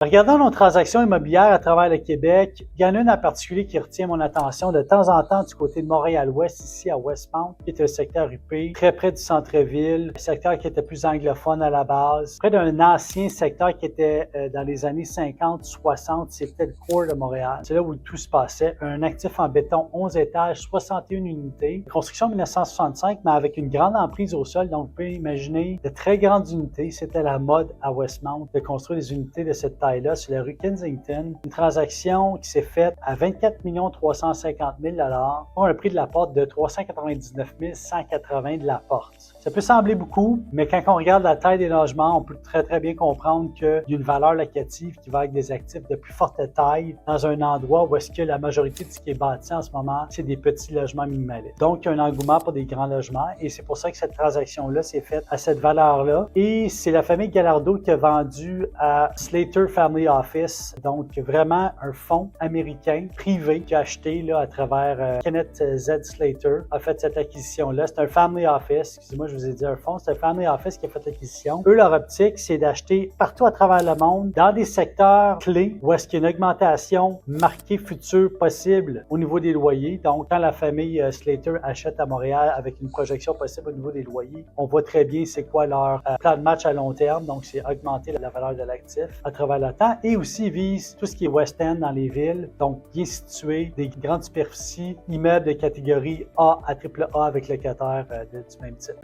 Regardant nos transactions immobilières à travers le Québec, il y en a une en particulier qui retient mon attention de temps en temps du côté de Montréal-Ouest, ici à Westmount, qui est un secteur huppé, très près du centre-ville, un secteur qui était plus anglophone à la base, près d'un ancien secteur qui était dans les années 50-60, c'était le core de Montréal. C'est là où tout se passait. Un actif en béton, 11 étages, 61 unités, construction 1965, mais avec une grande emprise au sol, donc vous pouvez imaginer de très grandes unités. C'était la mode à Westmount de construire des unités de cette taille là sur la rue Kensington. Une transaction qui s'est faite à 24 350 000 pour un prix de la porte de 399 180 de la porte. Ça peut sembler beaucoup, mais quand on regarde la taille des logements, on peut très bien comprendre qu'il y a une valeur locative qui va avec des actifs de plus forte taille dans un endroit où est-ce que la majorité de ce qui est bâti en ce moment, c'est des petits logements minimalistes. Donc, il y a un engouement pour des grands logements et c'est pour ça que cette transaction-là s'est faite à cette valeur-là. Et c'est la famille Gallardo qui a vendu à Slater Family Office, donc vraiment un fonds américain privé qui a acheté là, à travers Kenneth Z. Slater, a fait cette acquisition-là. C'est un family office, excusez-moi, je vous ai dit un fonds, c'est un family office qui a fait l'acquisition. Eux, leur optique, c'est d'acheter partout à travers le monde, dans des secteurs clés où est-ce qu'il y a une augmentation marquée future possible au niveau des loyers. Donc, quand la famille Slater achète à Montréal avec une projection possible au niveau des loyers, on voit très bien c'est quoi leur plan de match à long terme. Donc, c'est augmenter la valeur de l'actif à travers le temps et aussi vise tout ce qui est West End dans les villes, donc bien situé, des grandes superficies, immeubles de catégorie A à AAA avec locataires du même type.